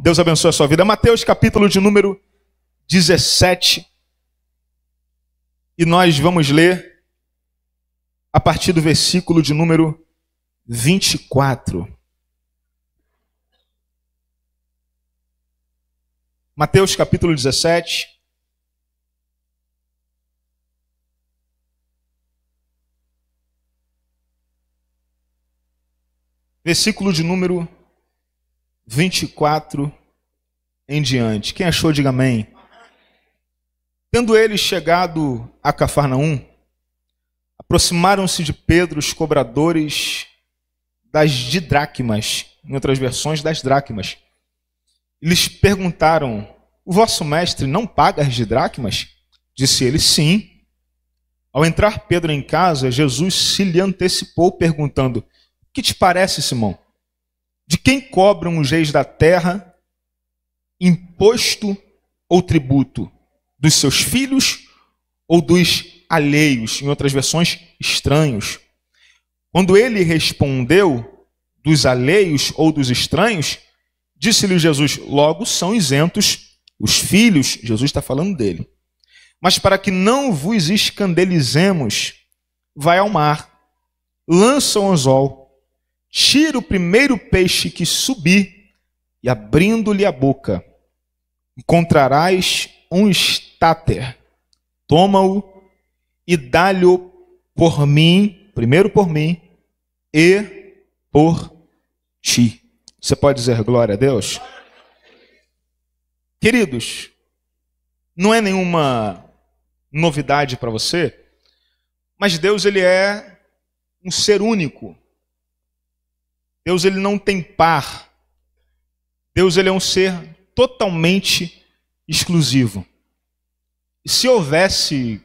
Deus abençoe a sua vida. Mateus capítulo de número 17. E nós vamos ler a partir do versículo de número 24. Mateus capítulo 17. Versículo de número 24 em diante. Quem achou, diga amém. Tendo eles chegado a Cafarnaum, aproximaram-se de Pedro os cobradores das didracmas, em outras versões, das dracmas. E lhes perguntaram: o vosso mestre não paga as didracmas? Disse ele: sim. Ao entrar Pedro em casa, Jesus se lhe antecipou, perguntando: que te parece, Simão? De quem cobram os reis da terra imposto ou tributo? Dos seus filhos ou dos alheios? Em outras versões, estranhos. Quando ele respondeu: dos alheios ou dos estranhos, disse-lhe Jesus: logo são isentos os filhos. Jesus está falando dele. Mas para que não vos escandalizemos, vai ao mar, lança o anzol, tira o primeiro peixe que subir, e abrindo-lhe a boca, encontrarás um estáter. Toma-o e dá-lhe por mim, primeiro por mim, e por ti. Você pode dizer glória a Deus? Queridos, não é nenhuma novidade para você, mas Deus, ele é um ser único. Deus, ele não tem par. Deus, ele é um ser totalmente exclusivo. E se houvesse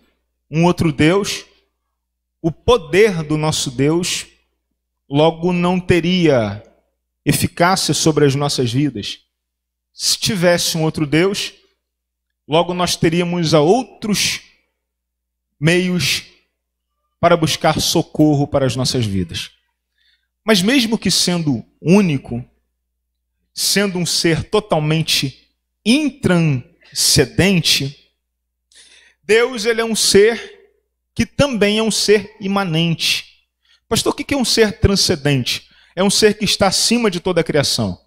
um outro Deus, o poder do nosso Deus logo não teria eficácia sobre as nossas vidas. Se tivesse um outro Deus, logo nós teríamos a outros meios para buscar socorro para as nossas vidas. Mas mesmo que sendo único, sendo um ser totalmente intranscendente, Deus, ele é um ser que também é um ser imanente. Pastor, o que é um ser transcendente? É um ser que está acima de toda a criação.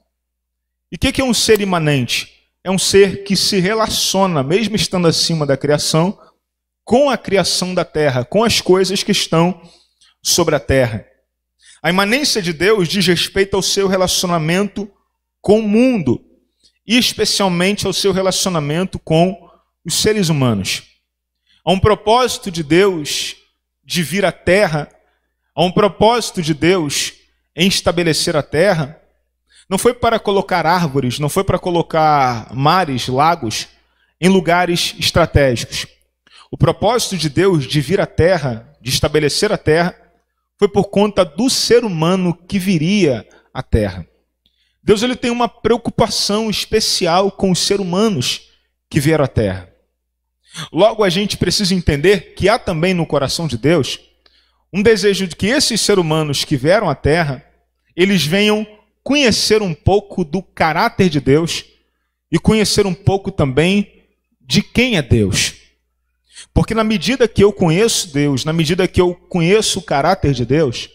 E o que é um ser imanente? É um ser que se relaciona, mesmo estando acima da criação, com a criação da terra, com as coisas que estão sobre a terra. A imanência de Deus diz respeito ao seu relacionamento com o mundo, e especialmente ao seu relacionamento com os seres humanos. Há um propósito de Deus de vir à terra, há um propósito de Deus em estabelecer a terra. Não foi para colocar árvores, não foi para colocar mares, lagos em lugares estratégicos. O propósito de Deus de vir à terra, de estabelecer a terra, foi por conta do ser humano que viria à terra. Deus, ele tem uma preocupação especial com os seres humanos que vieram à terra. Logo, a gente precisa entender que há também no coração de Deus um desejo de que esses seres humanos que vieram à terra, eles venham conhecer um pouco do caráter de Deus e conhecer um pouco também de quem é Deus. Porque na medida que eu conheço Deus, na medida que eu conheço o caráter de Deus,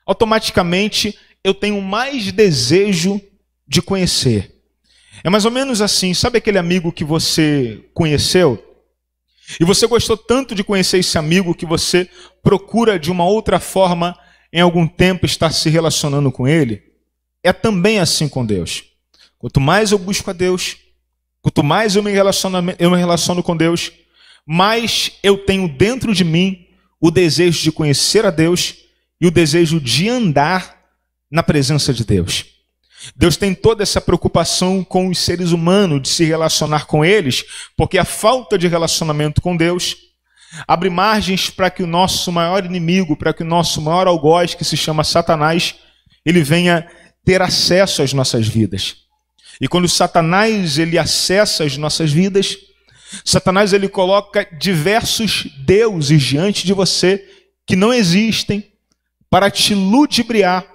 automaticamente eu tenho mais desejo de conhecer. É mais ou menos assim, sabe aquele amigo que você conheceu? E você gostou tanto de conhecer esse amigo que você procura de uma outra forma, em algum tempo, estar se relacionando com ele? É também assim com Deus. Quanto mais eu busco a Deus, quanto mais eu me relaciono com Deus, mais eu tenho dentro de mim o desejo de conhecer a Deus e o desejo de andar na presença de Deus. Deus tem toda essa preocupação com os seres humanos, de se relacionar com eles, porque a falta de relacionamento com Deus abre margens para que o nosso maior inimigo, para que o nosso maior algoz, que se chama Satanás, ele venha ter acesso às nossas vidas. E quando Satanás ele acessa as nossas vidas, Satanás ele coloca diversos deuses diante de você que não existem para te ludibriar,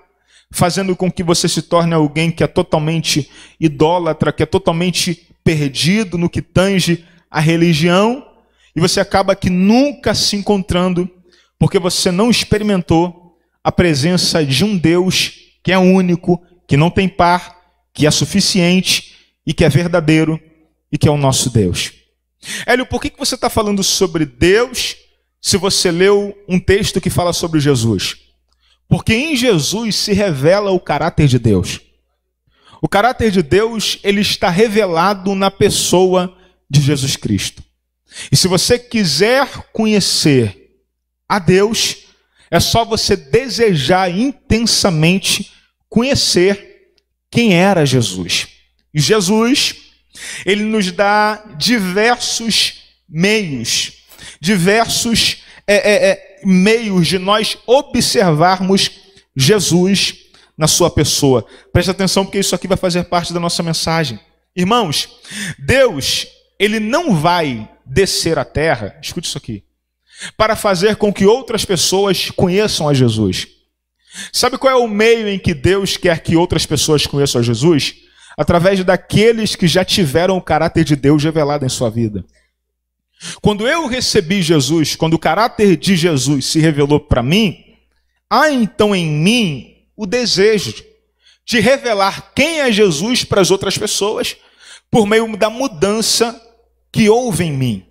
fazendo com que você se torne alguém que é totalmente idólatra, que é totalmente perdido no que tange a religião, e você acaba que nunca se encontrando, porque você não experimentou a presença de um Deus que é único, que não tem par, que é suficiente e que é verdadeiro e que é o nosso Deus. Hélio, por que você está falando sobre Deus se você leu um texto que fala sobre Jesus? Porque em Jesus se revela o caráter de Deus. O caráter de Deus, ele está revelado na pessoa de Jesus Cristo. E se você quiser conhecer a Deus, é só você desejar intensamente conhecer quem era Jesus. E Jesus, ele nos dá diversos meios, meios de nós observarmos Jesus na sua pessoa. Preste atenção, porque isso aqui vai fazer parte da nossa mensagem. Irmãos, Deus, ele não vai descer à terra, escute isso aqui, para fazer com que outras pessoas conheçam a Jesus. Sabe qual é o meio em que Deus quer que outras pessoas conheçam a Jesus? Através daqueles que já tiveram o caráter de Deus revelado em sua vida. Quando eu recebi Jesus, quando o caráter de Jesus se revelou para mim, há então em mim o desejo de revelar quem é Jesus para as outras pessoas, por meio da mudança que houve em mim.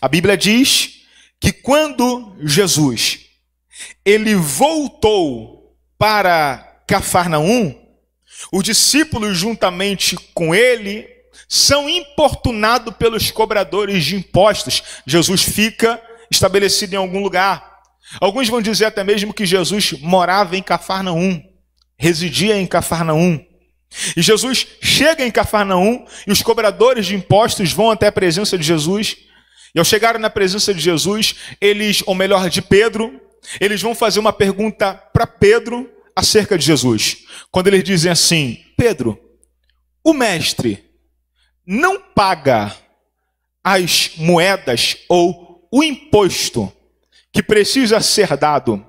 A Bíblia diz que quando Jesus ele voltou para Cafarnaum, os discípulos juntamente com ele são importunados pelos cobradores de impostos. Jesus fica estabelecido em algum lugar. Alguns vão dizer até mesmo que Jesus morava em Cafarnaum, residia em Cafarnaum. E Jesus chega em Cafarnaum e os cobradores de impostos vão até a presença de Jesus. E ao chegarem na presença de Jesus, eles, ou melhor, de Pedro, eles vão fazer uma pergunta para Pedro acerca de Jesus. Quando eles dizem assim: Pedro, o mestre não paga as moedas ou o imposto que precisa ser dado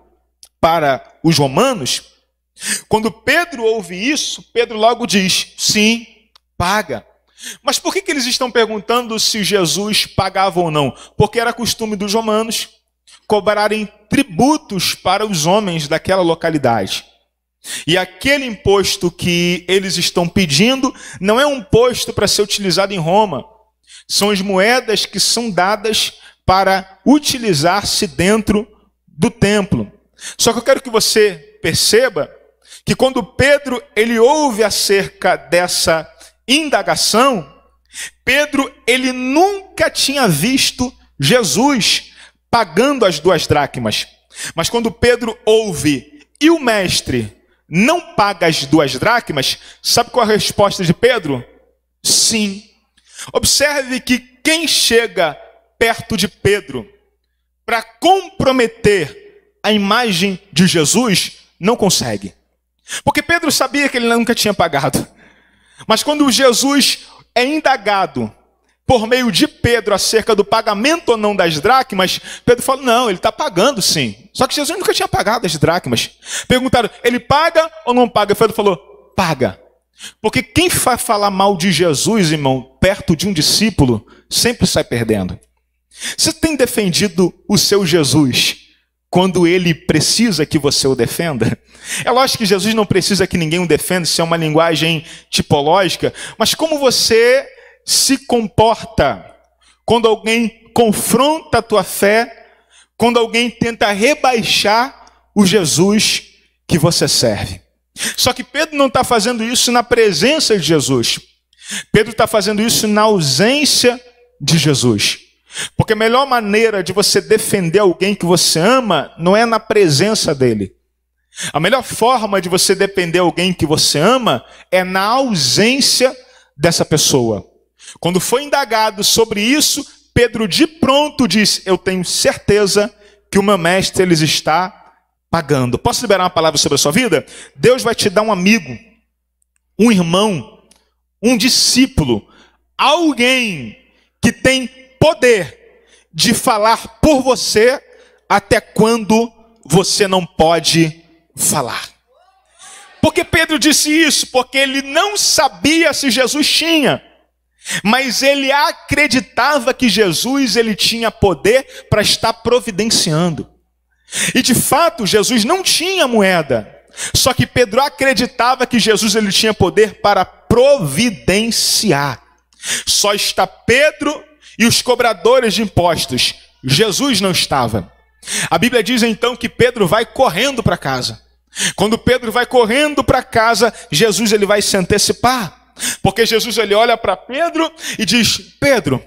para os romanos? Quando Pedro ouve isso, Pedro logo diz: sim, paga. Mas por que eles estão perguntando se Jesus pagava ou não? Porque era costume dos romanos cobrarem tributos para os homens daquela localidade. E aquele imposto que eles estão pedindo não é um imposto para ser utilizado em Roma. São as moedas que são dadas para utilizar-se dentro do templo. Só que eu quero que você perceba que quando Pedro ele ouve acerca dessa indagação, Pedro ele nunca tinha visto Jesus pagando as 2 dracmas. Mas quando Pedro ouve, e o mestre não paga as 2 dracmas, sabe qual é a resposta de Pedro? Sim. Observe que quem chega perto de Pedro para comprometer a imagem de Jesus não consegue. Porque Pedro sabia que ele nunca tinha pagado. Mas quando Jesus é indagado por meio de Pedro acerca do pagamento ou não das dracmas, Pedro fala: não, ele está pagando sim. Só que Jesus nunca tinha pagado as dracmas. Perguntaram: ele paga ou não paga? Pedro falou: paga. Porque quem vai falar mal de Jesus, irmão, perto de um discípulo, sempre sai perdendo. Você tem defendido o seu Jesus quando ele precisa que você o defenda? É lógico que Jesus não precisa que ninguém o defenda, isso é uma linguagem tipológica, mas como você se comporta quando alguém confronta a tua fé, quando alguém tenta rebaixar o Jesus que você serve? Só que Pedro não está fazendo isso na presença de Jesus. Pedro está fazendo isso na ausência de Jesus. Porque a melhor maneira de você defender alguém que você ama não é na presença dele. A melhor forma de você defender alguém que você ama é na ausência dessa pessoa. Quando foi indagado sobre isso, Pedro de pronto disse: eu tenho certeza que o meu mestre ele está pagando. Posso liberar uma palavra sobre a sua vida? Deus vai te dar um amigo, um irmão, um discípulo, alguém que tem poder de falar por você até quando você não pode falar. Por que Pedro disse isso? Porque ele não sabia se Jesus tinha, mas ele acreditava que Jesus ele tinha poder para estar providenciando. E de fato Jesus não tinha moeda, só que Pedro acreditava que Jesus ele tinha poder para providenciar. Só está Pedro e os cobradores de impostos. Jesus não estava. A Bíblia diz então que Pedro vai correndo para casa. Quando Pedro vai correndo para casa, Jesus ele vai se antecipar. Porque Jesus ele olha para Pedro e diz: Pedro,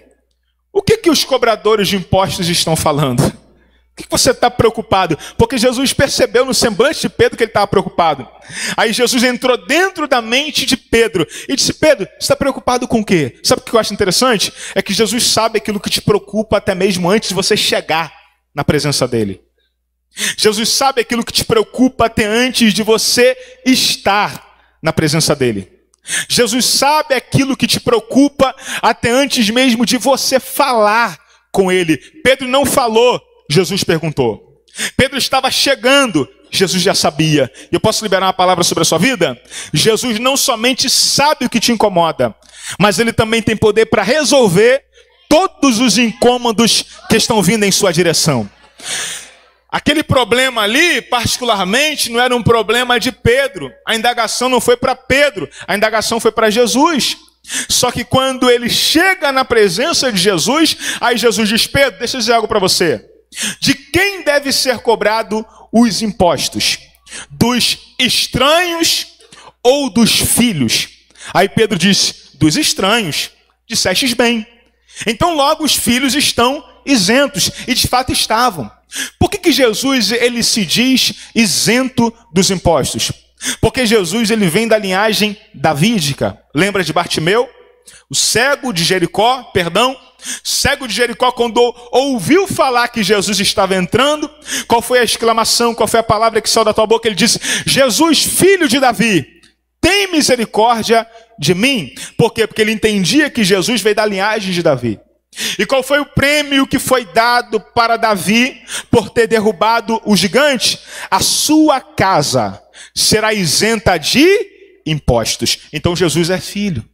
o que os cobradores de impostos estão falando? O que você está preocupado? Porque Jesus percebeu no semblante de Pedro que ele estava preocupado. Aí Jesus entrou dentro da mente de Pedro e disse: Pedro, você está preocupado com o quê? Sabe o que eu acho interessante? É que Jesus sabe aquilo que te preocupa até mesmo antes de você chegar na presença dele. Jesus sabe aquilo que te preocupa até antes de você estar na presença dele. Jesus sabe aquilo que te preocupa até antes mesmo de você falar com ele. Pedro não falou, Jesus perguntou. Pedro estava chegando, Jesus já sabia. E eu posso liberar uma palavra sobre a sua vida? Jesus não somente sabe o que te incomoda, mas ele também tem poder para resolver todos os incômodos que estão vindo em sua direção. Aquele problema ali, particularmente, não era um problema de Pedro. A indagação não foi para Pedro, a indagação foi para Jesus. Só que quando ele chega na presença de Jesus, aí Jesus diz: Pedro, deixa eu dizer algo para você. De quem deve ser cobrado os impostos? Dos estranhos ou dos filhos? Aí Pedro disse: dos estranhos. Dissestes bem. Então logo os filhos estão isentos, e de fato estavam. Por que Jesus ele se diz isento dos impostos? Porque Jesus ele vem da linhagem davídica. Lembra de Bartimeu? O cego de Jericó, cego de Jericó, quando ouviu falar que Jesus estava entrando, qual foi a exclamação, qual foi a palavra que saiu da tua boca? Ele disse: Jesus, filho de Davi, tem misericórdia de mim. Por quê? Porque ele entendia que Jesus veio da linhagem de Davi. E qual foi o prêmio que foi dado para Davi por ter derrubado o gigante? A sua casa será isenta de impostos. Então Jesus é filho.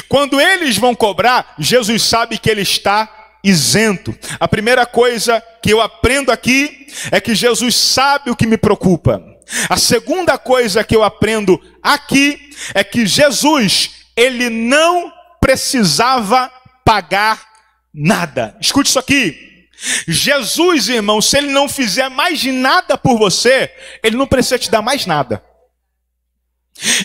Quando eles vão cobrar, Jesus sabe que ele está isento. A primeira coisa que eu aprendo aqui é que Jesus sabe o que me preocupa. A segunda coisa que eu aprendo aqui é que Jesus, ele não precisava pagar nada. Escute isso aqui. Jesus, irmão, se ele não fizer mais nada por você, ele não precisa te dar mais nada.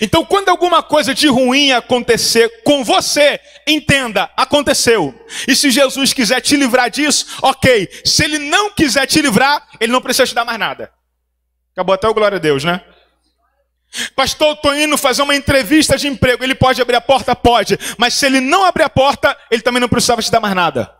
Então, quando alguma coisa de ruim acontecer com você, entenda, aconteceu. E se Jesus quiser te livrar disso, ok. Se ele não quiser te livrar, ele não precisa te dar mais nada. Acabou até o glória a Deus, né? Pastor, eu estou indo fazer uma entrevista de emprego. Ele pode abrir a porta? Pode. Mas se ele não abrir a porta, ele também não precisava te dar mais nada.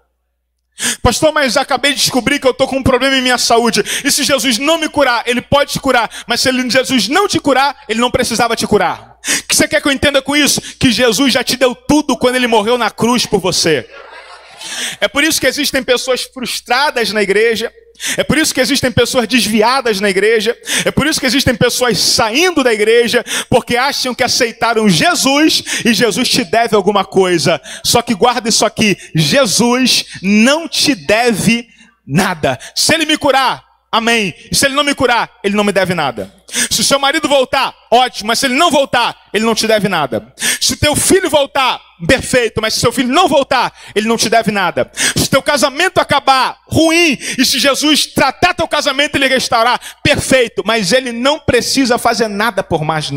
Pastor, mas acabei de descobrir que eu estou com um problema em minha saúde. E se Jesus não me curar, ele pode te curar. Mas se Jesus não te curar, ele não precisava te curar. O que você quer que eu entenda com isso? Que Jesus já te deu tudo quando ele morreu na cruz por você. É por isso que existem pessoas frustradas na igreja. É por isso que existem pessoas desviadas na igreja. É por isso que existem pessoas saindo da igreja, porque acham que aceitaram Jesus e Jesus te deve alguma coisa. Só que guarda isso aqui: Jesus não te deve nada. Se ele me curar, amém. E se ele não me curar, ele não me deve nada. Se o seu marido voltar, ótimo. Mas se ele não voltar, ele não te deve nada. Se o teu filho voltar, perfeito. Mas se seu filho não voltar, ele não te deve nada. Se teu casamento acabar ruim, e se Jesus tratar teu casamento e ele restaurar, perfeito. Mas ele não precisa fazer nada por mais.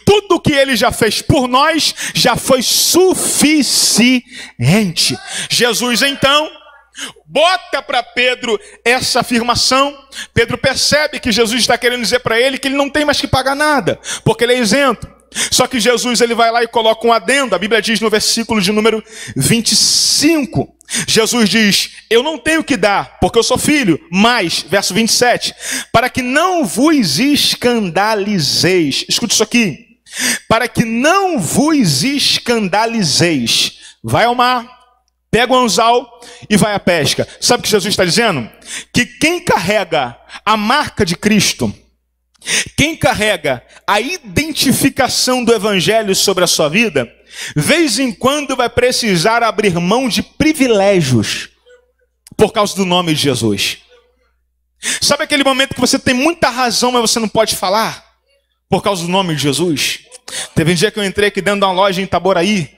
Tudo que ele já fez por nós já foi suficiente. Jesus então bota para Pedro essa afirmação. Pedro percebe que Jesus está querendo dizer para ele que ele não tem mais que pagar nada, porque ele é isento. Só que Jesus ele vai lá e coloca um adendo. A Bíblia diz no versículo de número 25. Jesus diz: eu não tenho que dar, porque eu sou filho. Mas, verso 27, para que não vos escandalizeis. Escute isso aqui. Para que não vos escandalizeis. Vai ao mar, pega o anzal e vai à pesca. Sabe o que Jesus está dizendo? Que quem carrega a marca de Cristo, Quem carrega a identificação do evangelho sobre a sua vida, vez em quando vai precisar abrir mão de privilégios por causa do nome de Jesus. Sabe aquele momento que você tem muita razão, mas você não pode falar por causa do nome de Jesus? Teve um dia que eu entrei aqui dentro de uma loja em Itaboraí,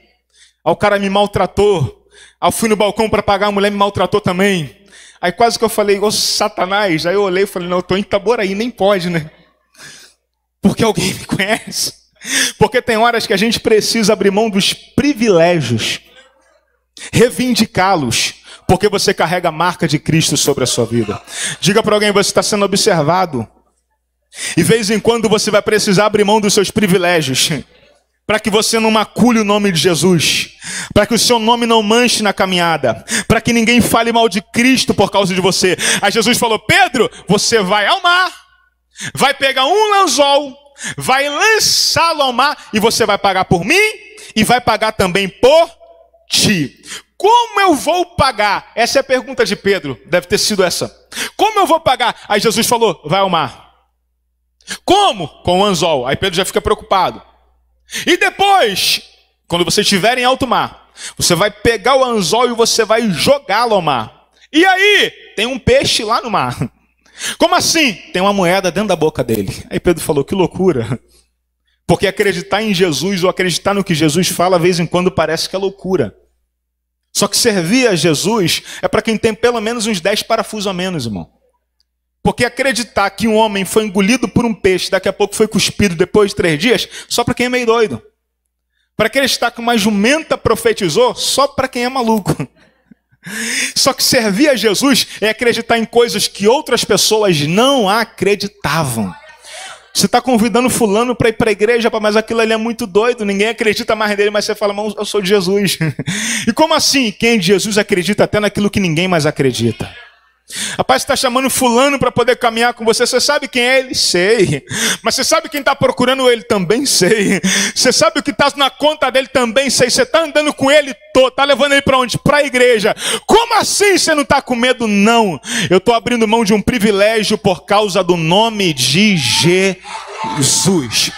aí o cara me maltratou, aí eu fui no balcão para pagar, a mulher me maltratou também. Aí quase que eu falei, ô Satanás, aí eu olhei e falei, não, eu estou em Itaboraí, nem pode, né? Porque alguém me conhece. Porque tem horas que a gente precisa abrir mão dos privilégios, reivindicá-los, porque você carrega a marca de Cristo sobre a sua vida. Diga para alguém, você está sendo observado. E de vez em quando você vai precisar abrir mão dos seus privilégios, para que você não macule o nome de Jesus, para que o seu nome não manche na caminhada, para que ninguém fale mal de Cristo por causa de você. Aí Jesus falou, Pedro, você vai ao mar, vai pegar um anzol, vai lançá-lo ao mar, e você vai pagar por mim, e vai pagar também por ti. Como eu vou pagar? Essa é a pergunta de Pedro, deve ter sido essa. Como eu vou pagar? Aí Jesus falou, vai ao mar. Como? Com o anzol. Aí Pedro já fica preocupado. E depois, quando você estiver em alto mar, você vai pegar o anzol e você vai jogá-lo ao mar. E aí, tem um peixe lá no mar. Como assim? Tem uma moeda dentro da boca dele. Aí Pedro falou, que loucura. Porque acreditar em Jesus ou acreditar no que Jesus fala, de vez em quando parece que é loucura. Só que servir a Jesus é para quem tem pelo menos uns 10 parafusos a menos, irmão. Porque acreditar que um homem foi engolido por um peixe, daqui a pouco foi cuspido depois de 3 dias, só para quem é meio doido. Para acreditar que uma jumenta profetizou, só para quem é maluco. Só que servir a Jesus é acreditar em coisas que outras pessoas não acreditavam. Você está convidando fulano para ir para a igreja, mas aquilo ali é muito doido, ninguém acredita mais nele, mas você fala, mas eu sou de Jesus. E como assim? Quem é de Jesus acredita até naquilo que ninguém mais acredita. Rapaz, você está chamando fulano para poder caminhar com você, você sabe quem é ele? Sei. Mas você sabe quem está procurando ele? Também sei. Você sabe o que está na conta dele? Também sei. Você está andando com ele? Está levando ele para onde? Para a igreja. Como assim você não está com medo? Não. Eu estou abrindo mão de um privilégio por causa do nome de Jesus.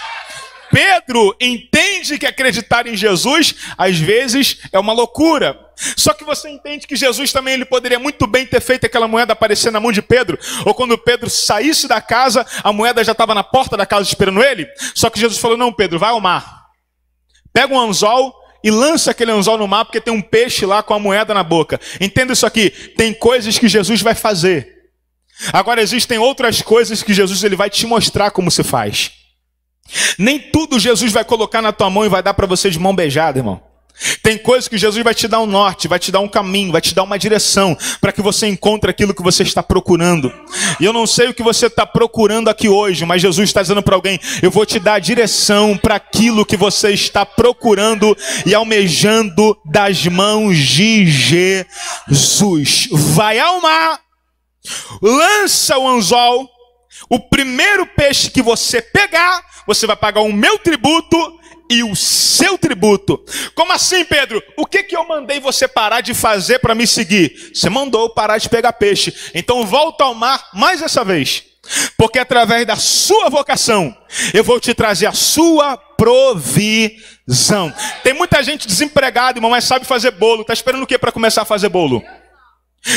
Pedro entende que acreditar em Jesus, às vezes, é uma loucura. Só que você entende que Jesus também ele poderia muito bem ter feito aquela moeda aparecer na mão de Pedro. Ou quando Pedro saísse da casa, a moeda já estava na porta da casa esperando ele. Só que Jesus falou, não Pedro, vai ao mar. Pega um anzol e lança aquele anzol no mar, porque tem um peixe lá com a moeda na boca. Entenda isso aqui, tem coisas que Jesus vai fazer. Agora existem outras coisas que Jesus ele vai te mostrar como se faz. Nem tudo Jesus vai colocar na tua mão e vai dar para você de mão beijada, irmão. Tem coisas que Jesus vai te dar um norte, vai te dar um caminho, vai te dar uma direção para que você encontre aquilo que você está procurando. E eu não sei o que você está procurando aqui hoje, mas Jesus está dizendo para alguém, eu vou te dar a direção para aquilo que você está procurando e almejando das mãos de Jesus. Vai ao mar, lança o anzol, o primeiro peixe que você pegar, você vai pagar o meu tributo e o seu tributo. Como assim, Pedro? O que eu mandei você parar de fazer para me seguir? Você mandou parar de pegar peixe. Então volta ao mar mais essa vez. Porque através da sua vocação, eu vou te trazer a sua provisão. Tem muita gente desempregada, irmão, mas sabe fazer bolo. Está esperando o que para começar a fazer bolo?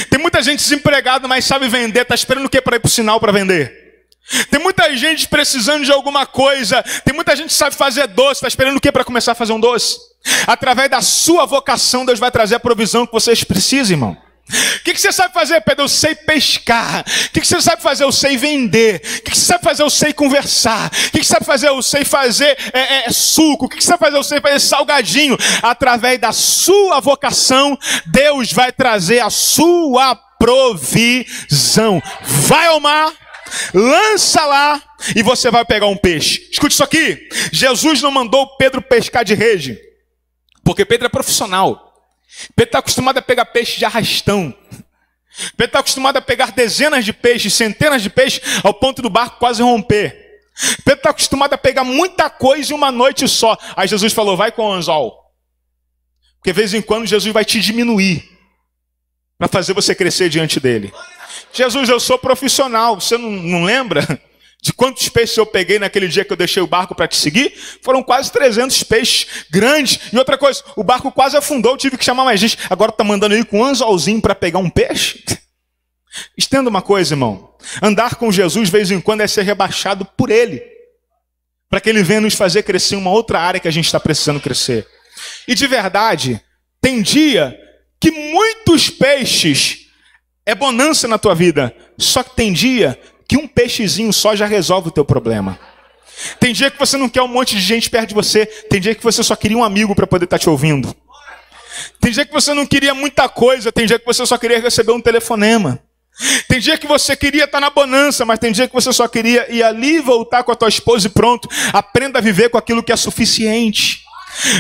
Tem muita gente desempregada, mas sabe vender. Está esperando o que para ir para o sinal para vender? Tem muita gente precisando de alguma coisa. Tem muita gente que sabe fazer doce. Está esperando o que para começar a fazer um doce? Através da sua vocação, Deus vai trazer a provisão que vocês precisam, irmão. O que você sabe fazer, Pedro? Eu sei pescar. O que você sabe fazer? Eu sei vender. O que você sabe fazer? Eu sei conversar. O que você sabe fazer? Eu sei fazer suco. O que você sabe fazer? Eu sei fazer salgadinho. Através da sua vocação, Deus vai trazer a sua provisão. Vai ao mar, lança lá e você vai pegar um peixe. Escute isso aqui. Jesus não mandou Pedro pescar de rede, porque Pedro é profissional. Pedro está acostumado a pegar peixe de arrastão. Pedro está acostumado a pegar dezenas de peixes, centenas de peixes, ao ponto do barco quase romper. Pedro está acostumado a pegar muita coisa em uma noite só. Aí Jesus falou, vai com o anzol. Porque de vez em quando Jesus vai te diminuir, para fazer você crescer diante dele. Jesus, eu sou profissional, você não lembra? De quantos peixes eu peguei naquele dia que eu deixei o barco para te seguir? Foram quase 300 peixes grandes. E outra coisa, o barco quase afundou, eu tive que chamar mais gente. Agora tá mandando ir com um anzolzinho para pegar um peixe? Entenda uma coisa, irmão. Andar com Jesus, de vez em quando, é ser rebaixado por Ele. Para que Ele venha nos fazer crescer em uma outra área que a gente está precisando crescer. E de verdade, tem dia que muitos peixes é bonança na tua vida. Só que tem dia que um peixezinho só já resolve o teu problema. Tem dia que você não quer um monte de gente perto de você. Tem dia que você só queria um amigo para poder estar te ouvindo. Tem dia que você não queria muita coisa. Tem dia que você só queria receber um telefonema. Tem dia que você queria estar na bonança, mas tem dia que você só queria ir ali e voltar com a tua esposa e pronto. Aprenda a viver com aquilo que é suficiente.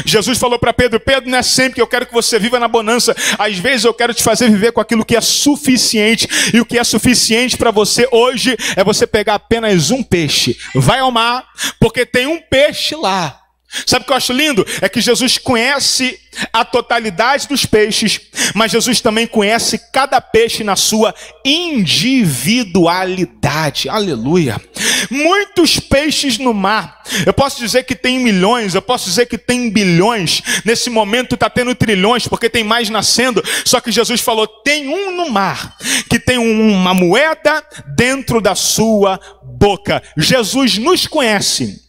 Jesus falou para Pedro: Pedro, não é sempre que eu quero que você viva na bonança. Às vezes eu quero te fazer viver com aquilo que é suficiente. E o que é suficiente para você hoje é você pegar apenas um peixe. Vai ao mar, porque tem um peixe lá. Sabe o que eu acho lindo? É que Jesus conhece a totalidade dos peixes, mas Jesus também conhece cada peixe na sua individualidade. Aleluia! Muitos peixes no mar. Eu posso dizer que tem milhões, eu posso dizer que tem bilhões. Nesse momento está tendo trilhões, porque tem mais nascendo. Só que Jesus falou: tem um no mar, que tem uma moeda dentro da sua boca. Jesus nos conhece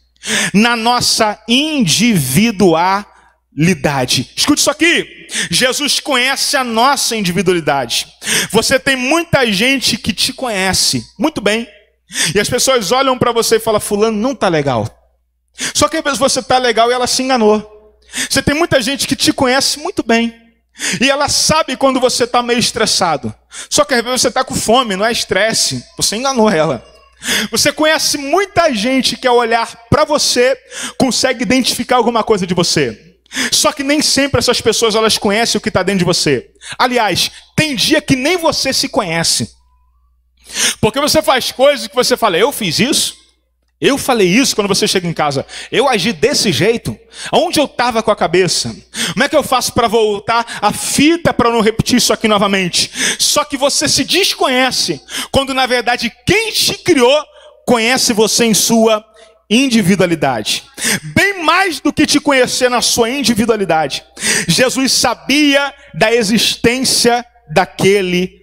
na nossa individualidade. Escute isso aqui. Jesus conhece a nossa individualidade. Você tem muita gente que te conhece muito bem. E as pessoas olham para você e falam: fulano não está legal. Só que às vezes você está legal e ela se enganou. Você tem muita gente que te conhece muito bem. E ela sabe quando você está meio estressado. Só que às vezes você está com fome, não é estresse. Você enganou ela. Você conhece muita gente que ao olhar para você consegue identificar alguma coisa de você. Só que nem sempre essas pessoas elas conhecem o que está dentro de você. Aliás, tem dia que nem você se conhece. Porque você faz coisas que você fala: eu fiz isso, eu falei isso. Quando você chega em casa, eu agi desse jeito. Aonde eu estava com a cabeça? Como é que eu faço para voltar a fita para não repetir isso aqui novamente? Só que você se desconhece, quando na verdade quem te criou conhece você em sua individualidade. Bem mais do que te conhecer na sua individualidade. Jesus sabia da existência daquele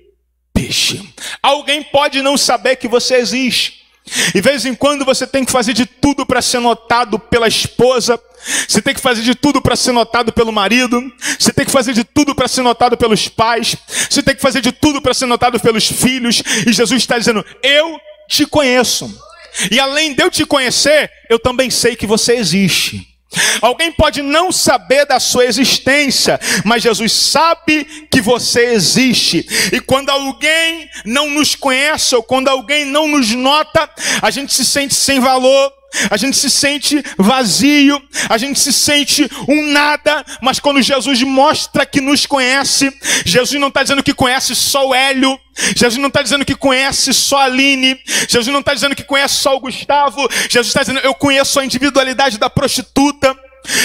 peixe. Alguém pode não saber que você existe. E de vez em quando você tem que fazer de tudo para ser notado pela esposa. Você tem que fazer de tudo para ser notado pelo marido. Você tem que fazer de tudo para ser notado pelos pais. Você tem que fazer de tudo para ser notado pelos filhos. E Jesus está dizendo: eu te conheço. E além de eu te conhecer, eu também sei que você existe. Alguém pode não saber da sua existência, mas Jesus sabe que você existe. E quando alguém não nos conhece, ou quando alguém não nos nota, a gente se sente sem valor, a gente se sente vazio, a gente se sente um nada. Mas quando Jesus mostra que nos conhece, Jesus não está dizendo que conhece só o Hélio, Jesus não está dizendo que conhece só a Aline, Jesus não está dizendo que conhece só o Gustavo. Jesus está dizendo: eu conheço a individualidade da prostituta,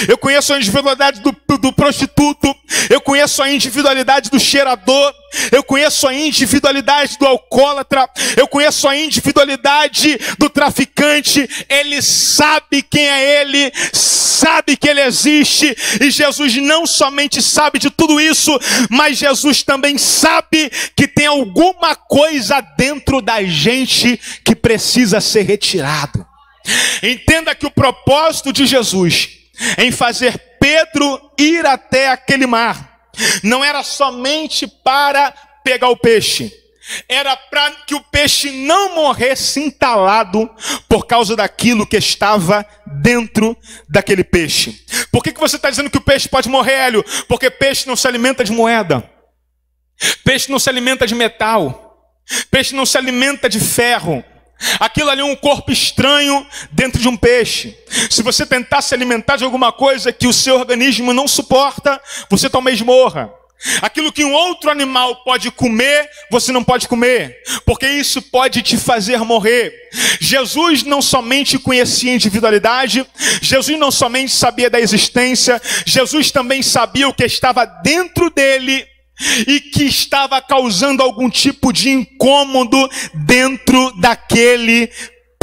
eu conheço a individualidade do prostituto, eu conheço a individualidade do cheirador, eu conheço a individualidade do alcoólatra, eu conheço a individualidade do traficante. Ele sabe quem é ele, sabe que ele existe. E Jesus não somente sabe de tudo isso, mas Jesus também sabe que tem alguma coisa dentro da gente que precisa ser retirado. Entenda que o propósito de Jesus em fazer Pedro ir até aquele mar não era somente para pegar o peixe, era para que o peixe não morresse entalado por causa daquilo que estava dentro daquele peixe. Por que você está dizendo que o peixe pode morrer, Hélio? Porque peixe não se alimenta de moeda, peixe não se alimenta de metal, peixe não se alimenta de ferro. Aquilo ali é um corpo estranho dentro de um peixe. Se você tentar se alimentar de alguma coisa que o seu organismo não suporta, você talvez morra. Aquilo que um outro animal pode comer, você não pode comer, porque isso pode te fazer morrer. Jesus não somente conhecia a individualidade, Jesus não somente sabia da existência, Jesus também sabia o que estava dentro dele e que estava causando algum tipo de incômodo dentro daquele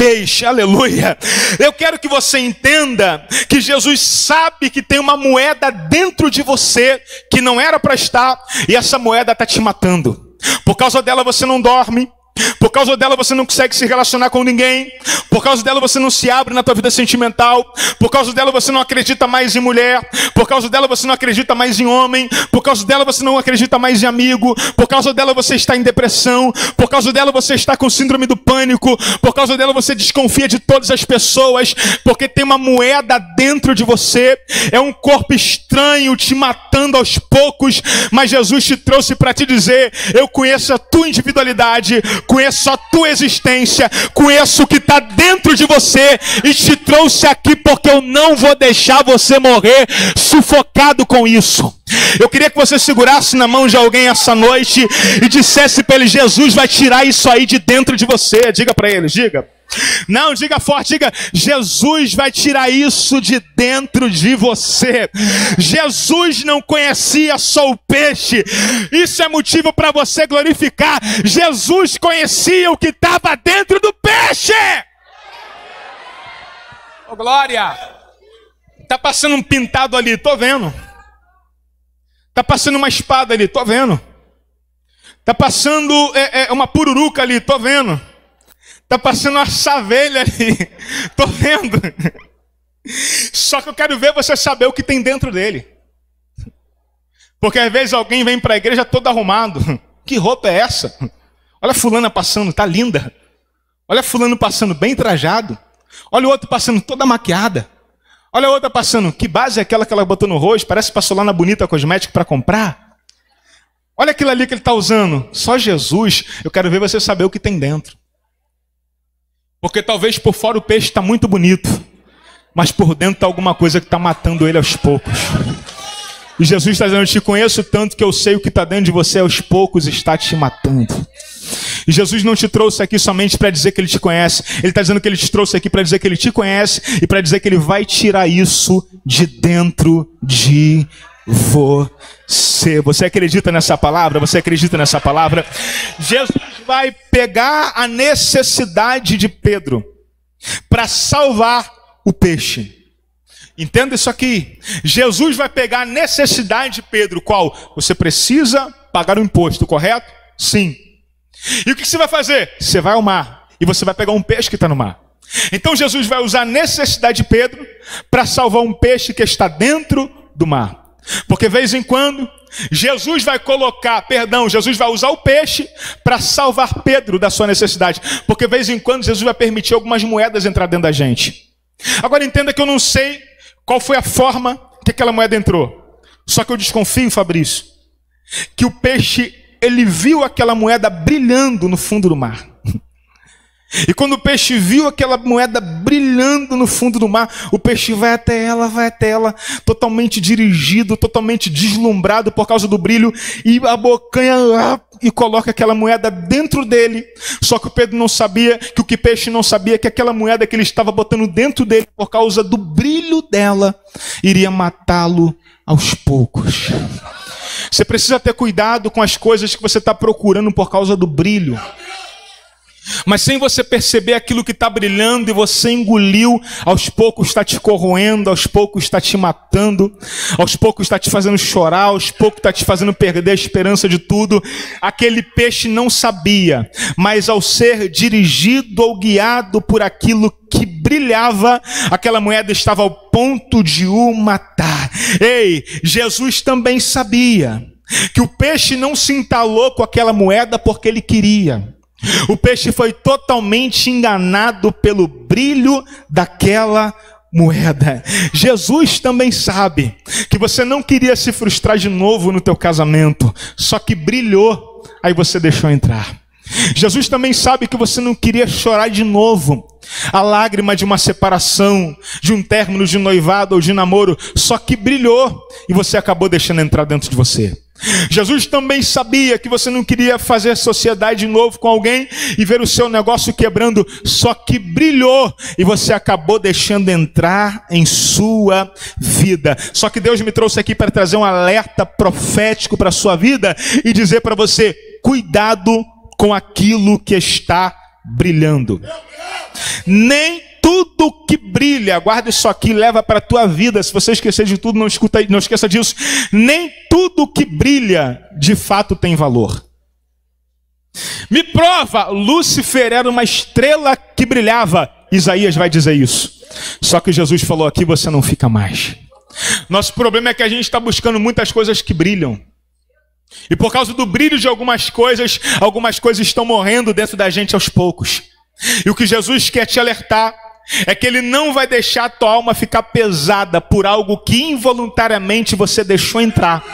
peixe, aleluia. Eu quero que você entenda que Jesus sabe que tem uma moeda dentro de você que não era para estar, e essa moeda está te matando. Por causa dela você não dorme. Por causa dela você não consegue se relacionar com ninguém. Por causa dela você não se abre na tua vida sentimental. Por causa dela você não acredita mais em mulher. Por causa dela você não acredita mais em homem. Por causa dela você não acredita mais em amigo. Por causa dela você está em depressão. Por causa dela você está com síndrome do pânico. Por causa dela você desconfia de todas as pessoas. Porque tem uma moeda dentro de você. É um corpo estranho te matando aos poucos. Mas Jesus te trouxe para te dizer: eu conheço a tua individualidade, conheço a tua existência, conheço o que está dentro de você, e te trouxe aqui porque eu não vou deixar você morrer sufocado com isso. Eu queria que você segurasse na mão de alguém essa noite e dissesse para ele: Jesus vai tirar isso aí de dentro de você. Diga para ele, diga. Não, diga forte, diga: Jesus vai tirar isso de dentro de você. Jesus não conhecia só o peixe. Isso é motivo para você glorificar. Jesus conhecia o que estava dentro do peixe. Oh, glória. Tá passando um pintado ali, tô vendo. Tá passando uma espada ali, tô vendo. Tá passando uma pururuca ali, tô vendo. Tá passando uma savelha ali, tô vendo. Só que eu quero ver você saber o que tem dentro dele. Porque às vezes alguém vem para a igreja todo arrumado. Que roupa é essa? Olha a fulana passando, tá linda. Olha fulano passando bem trajado. Olha o outro passando toda maquiada. Olha a outra passando, que base é aquela que ela botou no rosto? Parece que passou lá na Bonita Cosmética para comprar. Olha aquilo ali que ele está usando. Só Jesus. Eu quero ver você saber o que tem dentro. Porque talvez por fora o peixe está muito bonito, mas por dentro está alguma coisa que está matando ele aos poucos. E Jesus está dizendo: eu te conheço tanto que eu sei o que está dentro de você, aos poucos está te matando. E Jesus não te trouxe aqui somente para dizer que Ele te conhece. Ele está dizendo que Ele te trouxe aqui para dizer que Ele te conhece e para dizer que Ele vai tirar isso de dentro de você. Você acredita nessa palavra? Você acredita nessa palavra? Jesus vai pegar a necessidade de Pedro para salvar o peixe. Entenda isso aqui. Jesus vai pegar a necessidade de Pedro. Qual? Você precisa pagar o imposto, correto? Sim. E o que você vai fazer? Você vai ao mar e você vai pegar um peixe que está no mar. Então Jesus vai usar a necessidade de Pedro para salvar um peixe que está dentro do mar. Porque de vez em quando Jesus vai usar o peixe para salvar Pedro da sua necessidade. Porque de vez em quando Jesus vai permitir algumas moedas entrar dentro da gente. Agora entenda que eu não sei qual foi a forma que aquela moeda entrou. Só que eu desconfio, Fabrício, que o peixe, ele viu aquela moeda brilhando no fundo do mar. E quando o peixe viu aquela moeda brilhando no fundo do mar, o peixe vai até ela, totalmente dirigido, totalmente deslumbrado por causa do brilho, e abocanha e coloca aquela moeda dentro dele. Só que o Pedro não sabia, que o peixe não sabia que aquela moeda que ele estava botando dentro dele, por causa do brilho dela, iria matá-lo aos poucos. Você precisa ter cuidado com as coisas que você está procurando por causa do brilho. Mas sem você perceber aquilo que está brilhando e você engoliu, aos poucos está te corroendo, aos poucos está te matando, aos poucos está te fazendo chorar, aos poucos está te fazendo perder a esperança de tudo. Aquele peixe não sabia, mas ao ser dirigido ou guiado por aquilo que brilhava, aquela moeda estava ao ponto de o matar. Ei, Jesus também sabia que o peixe não se entalou com aquela moeda porque ele queria. O peixe foi totalmente enganado pelo brilho daquela moeda. Jesus também sabe que você não queria se frustrar de novo no teu casamento, só que brilhou, aí você deixou entrar. Jesus também sabe que você não queria chorar de novo a lágrima de uma separação, de um término de noivado ou de namoro, só que brilhou e você acabou deixando entrar dentro de você. Jesus também sabia que você não queria fazer sociedade de novo com alguém e ver o seu negócio quebrando, só que brilhou e você acabou deixando entrar em sua vida. Só que Deus me trouxe aqui para trazer um alerta profético para a sua vida e dizer para você: cuidado com aquilo que está brilhando. Nem tudo que brilha, guarda isso aqui, leva para a tua vida. Se você esquecer de tudo, não esqueça disso. Nem tudo que brilha, de fato tem valor. Me prova, Lúcifer era uma estrela que brilhava. Isaías vai dizer isso. Só que Jesus falou aqui, você não fica mais. Nosso problema é que a gente está buscando muitas coisas que brilham. E por causa do brilho de algumas coisas estão morrendo dentro da gente aos poucos. E o que Jesus quer te alertar é que Ele não vai deixar a tua alma ficar pesada por algo que involuntariamente você deixou entrar.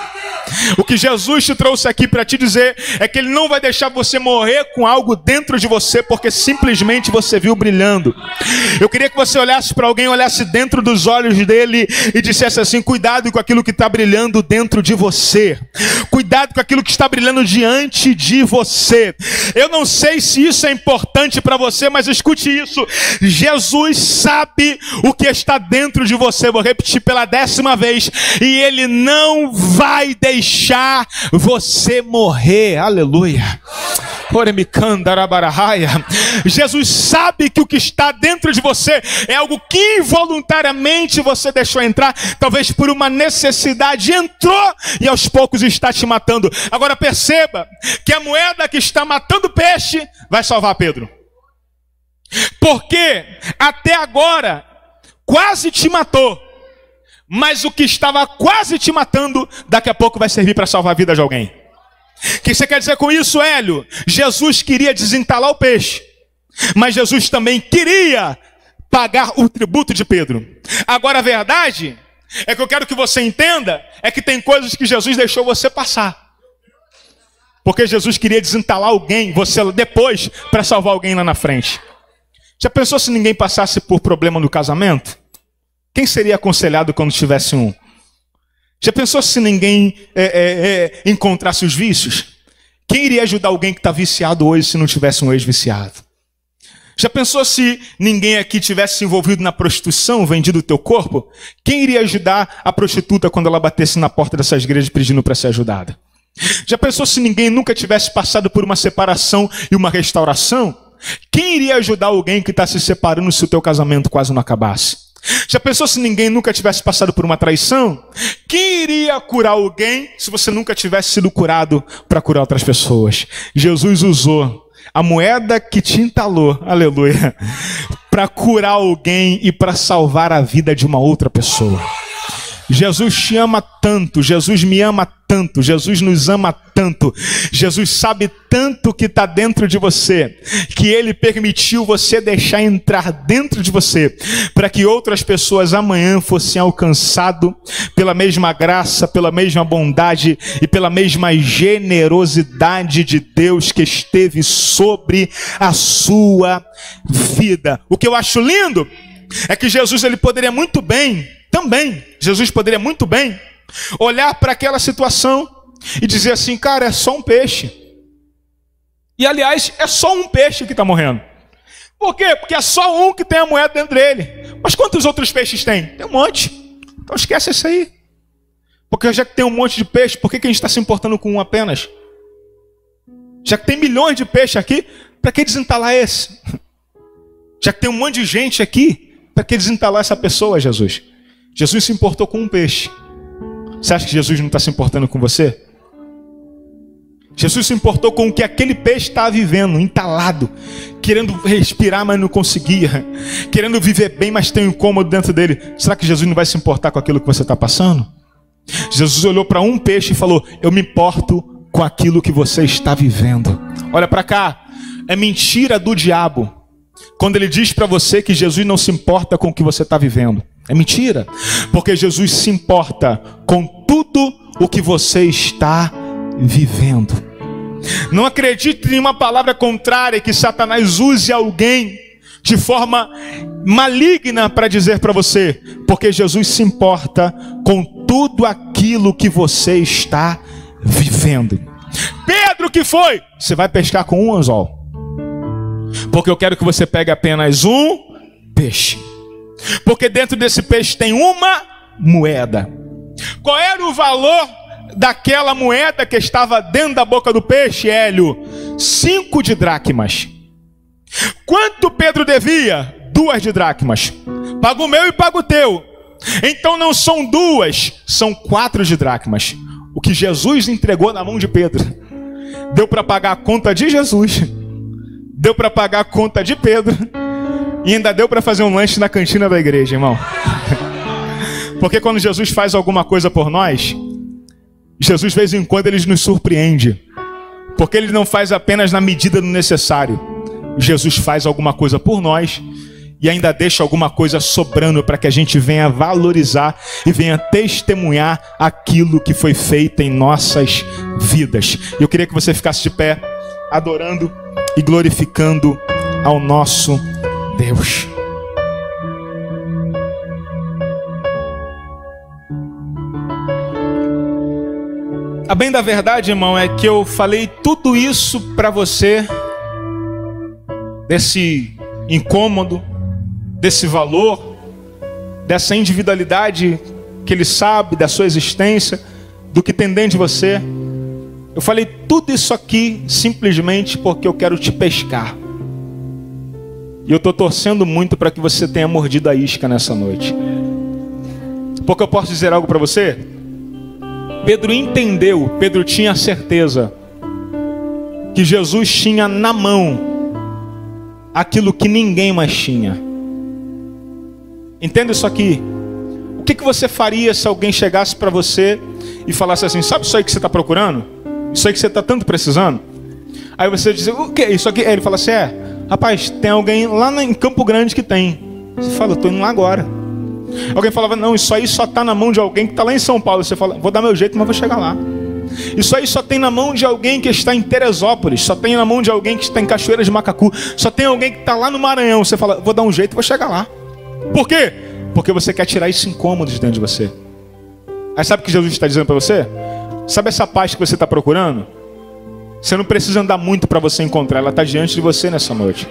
O que Jesus te trouxe aqui para te dizer é que Ele não vai deixar você morrer com algo dentro de você porque simplesmente você viu brilhando. Eu queria que você olhasse para alguém, olhasse dentro dos olhos dele e dissesse assim: cuidado com aquilo que está brilhando dentro de você. Cuidado com aquilo que está brilhando diante de você. Eu não sei se isso é importante para você, mas escute isso. Jesus sabe o que está dentro de você. Vou repetir pela 10ª vez. E Ele não vai deixar você morrer. Aleluia. Jesus sabe que o que está dentro de você é algo que involuntariamente você deixou entrar, talvez por uma necessidade entrou e aos poucos está te matando. Agora perceba que a moeda que está matando o peixe vai salvar Pedro. Porque até agora quase te matou, mas o que estava quase te matando daqui a pouco vai servir para salvar a vida de alguém. O que você quer dizer com isso, Hélio? Jesus queria desentalar o peixe, mas Jesus também queria pagar o tributo de Pedro. Agora a verdade é que eu quero que você entenda é que tem coisas que Jesus deixou você passar, porque Jesus queria desentalar alguém, você depois, para salvar alguém lá na frente. Já pensou se ninguém passasse por problema no casamento? Quem seria aconselhado quando tivesse um? Já pensou se ninguém encontrasse os vícios? Quem iria ajudar alguém que está viciado hoje se não tivesse um ex-viciado? Já pensou se ninguém aqui tivesse se envolvido na prostituição, vendido o teu corpo? Quem iria ajudar a prostituta quando ela batesse na porta dessas igrejas pedindo para ser ajudada? Já pensou se ninguém nunca tivesse passado por uma separação e uma restauração? Quem iria ajudar alguém que está se separando se o teu casamento quase não acabasse? Já pensou se ninguém nunca tivesse passado por uma traição? Quem iria curar alguém se você nunca tivesse sido curado para curar outras pessoas? Jesus usou a moeda que te entalou, aleluia, para curar alguém e para salvar a vida de uma outra pessoa. Jesus te ama tanto, Jesus me ama tanto, Jesus nos ama tanto, Jesus sabe tanto que está dentro de você, que Ele permitiu você deixar entrar dentro de você, para que outras pessoas amanhã fossem alcançadas pela mesma graça, pela mesma bondade e pela mesma generosidade de Deus que esteve sobre a sua vida. O que eu acho lindo é que Jesus ele poderia muito bem, Jesus poderia muito bem olhar para aquela situação e dizer assim: cara, é só um peixe. E aliás, é só um peixe que está morrendo. Por quê? Porque é só um que tem a moeda dentro dele. Mas quantos outros peixes tem? Tem um monte. Então esquece isso aí. Porque já que tem um monte de peixe, por que a gente está se importando com um apenas? Já que tem milhões de peixes aqui, para que desentalar esse? Já que tem um monte de gente aqui, para que desentalar essa pessoa, Jesus? Jesus se importou com um peixe. Você acha que Jesus não está se importando com você? Jesus se importou com o que aquele peixe estava vivendo, entalado, querendo respirar, mas não conseguia, querendo viver bem, mas tem um incômodo dentro dele. Será que Jesus não vai se importar com aquilo que você está passando? Jesus olhou para um peixe e falou: eu me importo com aquilo que você está vivendo. Olha para cá, é mentira do diabo quando ele diz para você que Jesus não se importa com o que você está vivendo. É mentira, porque Jesus se importa com tudo o que você está vivendo. Não acredite em uma palavra contrária que Satanás use alguém de forma maligna para dizer para você, porque Jesus se importa com tudo aquilo que você está vivendo. Pedro, que foi? Você vai pescar com um anzol, porque eu quero que você pegue apenas um peixe. Porque dentro desse peixe tem uma moeda. Qual era o valor daquela moeda que estava dentro da boca do peixe, Hélio? 5 de dracmas. Quanto Pedro devia? 2 de dracmas. Paga o meu e paga o teu. Então não são 2, são 4 de dracmas. O que Jesus entregou na mão de Pedro. Deu para pagar a conta de Jesus. Deu para pagar a conta de Pedro. E ainda deu para fazer um lanche na cantina da igreja, irmão. Porque quando Jesus faz alguma coisa por nós, Jesus, de vez em quando, ele nos surpreende. Porque ele não faz apenas na medida do necessário. Jesus faz alguma coisa por nós e ainda deixa alguma coisa sobrando para que a gente venha valorizar e venha testemunhar aquilo que foi feito em nossas vidas. Eu queria que você ficasse de pé, adorando e glorificando ao nosso Deus. A bem da verdade, irmão, é que eu falei tudo isso para você, desse incômodo, desse valor, dessa individualidade que ele sabe, da sua existência, do que tem dentro de você. Eu falei tudo isso aqui simplesmente porque eu quero te pescar. E eu estou torcendo muito para que você tenha mordido a isca nessa noite. Porque eu posso dizer algo para você? Pedro entendeu, Pedro tinha certeza que Jesus tinha na mão aquilo que ninguém mais tinha. Entenda isso aqui. O que você faria se alguém chegasse para você e falasse assim: sabe isso aí que você está procurando? Isso aí que você está tanto precisando? Aí você diz: o que? Isso aqui? Aí ele fala assim: rapaz, tem alguém lá em Campo Grande que tem. Você fala: eu estou indo lá agora. Alguém falava: não, isso aí só está na mão de alguém que está lá em São Paulo. Você fala: vou dar meu jeito, mas vou chegar lá. Isso aí só tem na mão de alguém que está em Teresópolis. Só tem na mão de alguém que está em Cachoeira de Macacu. Só tem alguém que está lá no Maranhão. Você fala: vou dar um jeito, vou chegar lá. Por quê? Porque você quer tirar esses incômodos dentro de você. Aí sabe o que Jesus está dizendo para você? Sabe essa paz que você está procurando? Você não precisa andar muito para você encontrar. Ela está diante de você nessa noite.